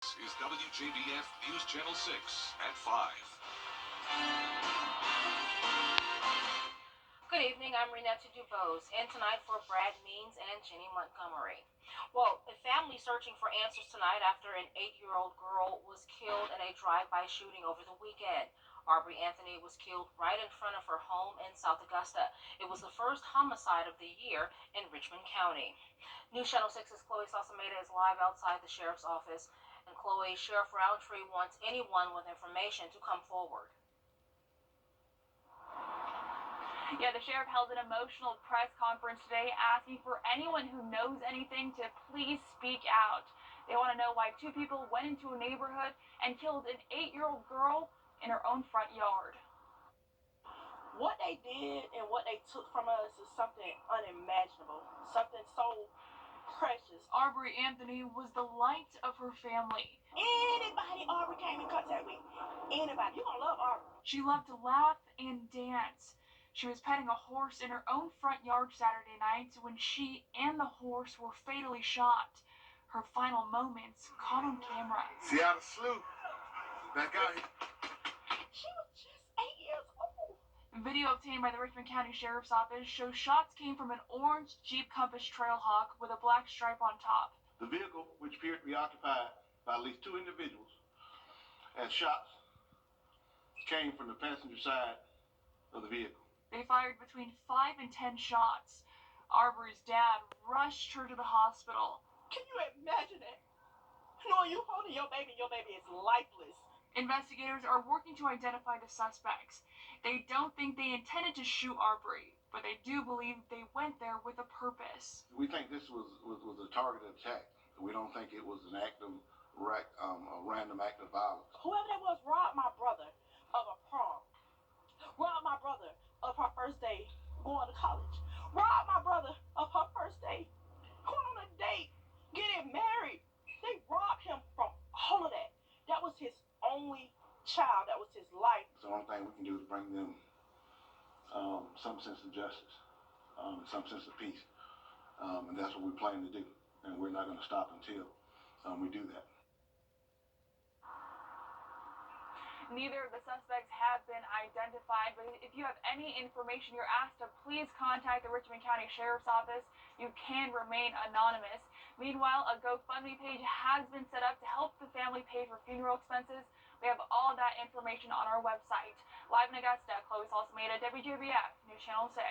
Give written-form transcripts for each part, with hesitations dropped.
Is WJBF News Channel 6 at 5. Good evening, I'm Renetta Dubose, and tonight for Brad Means and Jenny Montgomery. Well, a family searching for answers tonight after an 8-year-old girl was killed in a drive-by shooting over the weekend. Aubrey Anthony was killed right in front of her home in South Augusta. It was the first homicide of the year in Richmond County. News Channel 6's Chloe Salsameda is live outside the sheriff's office. And Chloe, Sheriff Roundtree wants anyone with information to come forward. Yeah, the sheriff held an emotional press conference today asking for anyone who knows anything to please speak out. They want to know why two people went into a neighborhood and killed an 8-year-old girl in her own front yard. What they did and what they took from us is something unimaginable, something so precious. Aubrey Anthony was the light of her family. Anybody Aubrey came in contact with, anybody, you're gonna love Aubrey. She loved to laugh and dance. She was petting a horse in her own front yard Saturday night when she and the horse were fatally shot. Her final moments caught on camera. Seattle Sleuth, back out here. She was just 8 years old. Video obtained by the Richmond County Sheriff's Office shows shots came from an orange Jeep Compass Trailhawk with a black stripe on top. The vehicle, which appeared to be occupied by at least two individuals, and shots came from the passenger side of the vehicle. They fired between 5 and 10 shots. Aubrey's dad rushed her to the hospital. Can you imagine it? Knowing you holding your baby is lifeless. Investigators are working to identify the suspects. They don't think they intended to shoot Aubrey, but they do believe they went there with a purpose. We think this was a targeted attack. We don't think it was an act of a random act of violence. Whoever that was robbed my brother of a prom. Robbed my brother of her first day going to college. Robbed my brother of her first day going on a date, getting married. They robbed him from all of that. That was his only child. That was his life. The only thing we can do is bring them some sense of justice, some sense of peace. And that's what we plan to do. And we're not going to stop until we do that. Neither of the suspects have been identified, but if you have any information, you're asked to please contact the Richmond County Sheriff's Office. You can remain anonymous. Meanwhile, a GoFundMe page has been set up to help the family pay for funeral expenses. We have all that information on our website. Live in Augusta, Chloe Salsameda, WJBF, News Channel 6.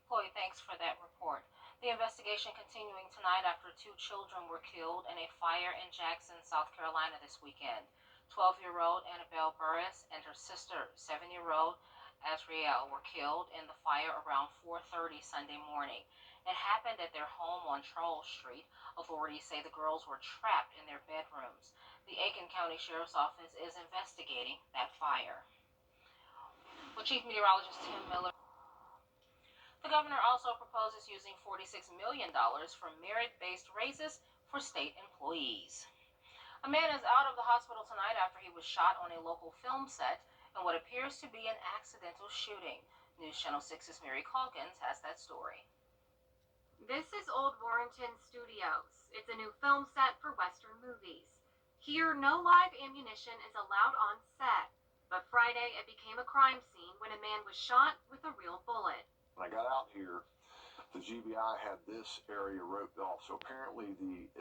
Chloe, thanks for that report. The investigation continuing tonight after two children were killed in a fire in Jackson, South Carolina this weekend. 12-year-old Annabelle Burris and her sister, 7-year-old Azriel, were killed in the fire around 4:30 Sunday morning. It happened at their home on Charles Street. Authorities say the girls were trapped in their bedrooms. The Aiken County Sheriff's Office is investigating that fire. Well, Chief Meteorologist Tim Miller. The governor also proposes using $46 million for merit-based raises for state employees. A man is out of the hospital tonight after he was shot on a local film set in what appears to be an accidental shooting. News Channel 6's Mary Calkins has that story. This is Old Warrington Studios. It's a new film set for Western movies. Here, no live ammunition is allowed on set. But Friday, it became a crime scene when a man was shot with a real bullet. When I got out here, the GBI had this area roped off. So apparently the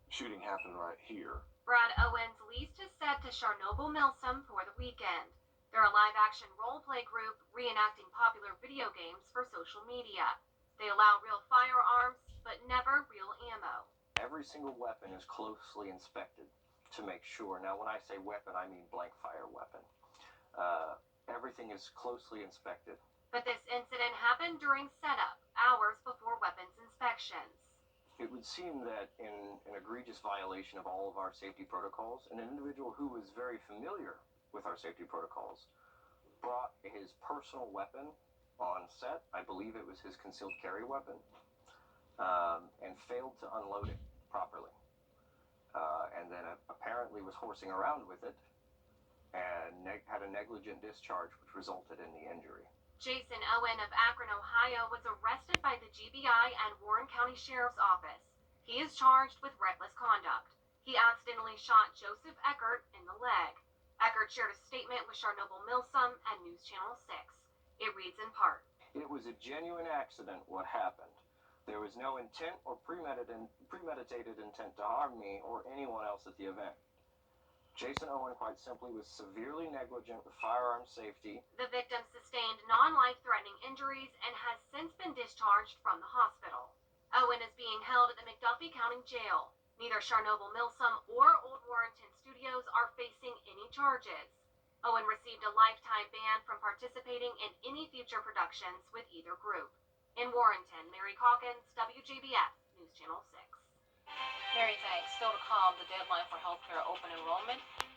shooting happened right here. Brad Owens leased his set to Chernobyl Milsom for the weekend. They're a live-action role-play group reenacting popular video games for social media. They allow real firearms, but never real ammo. Every single weapon is closely inspected to make sure. Now, when I say weapon, I mean blank fire weapon. Everything is closely inspected. But this incident happened during setup, hours before weapons inspections. It would seem that in an egregious violation of all of our safety protocols, an individual who was very familiar with our safety protocols brought his personal weapon on set. I believe it was his concealed carry weapon, and failed to unload it properly. And then apparently was horsing around with it and had a negligent discharge, which resulted in the injury. Jason Owen of Akron, Ohio, was arrested by the GBI and Warren County Sheriff's Office. He is charged with reckless conduct. He accidentally shot Joseph Eckert in the leg. Eckert shared a statement with Chernobyl Milsom and News Channel 6. It reads in part, "It was a genuine accident what happened. There was no intent or premeditated intent to harm me or anyone else at the event. Jason Owen, quite simply, was severely negligent with firearm safety." The victim sustained non-life-threatening injuries and has since been discharged from the hospital. Owen is being held at the McDuffie County Jail. Neither Chernobyl Milsom or Old Warrenton Studios are facing any charges. Owen received a lifetime ban from participating in any future productions with either group. In Warrenton, Mary Calkins, WJBF News Channel 6. Mary, thanks. Still to come, the deadline for healthcare open enrollment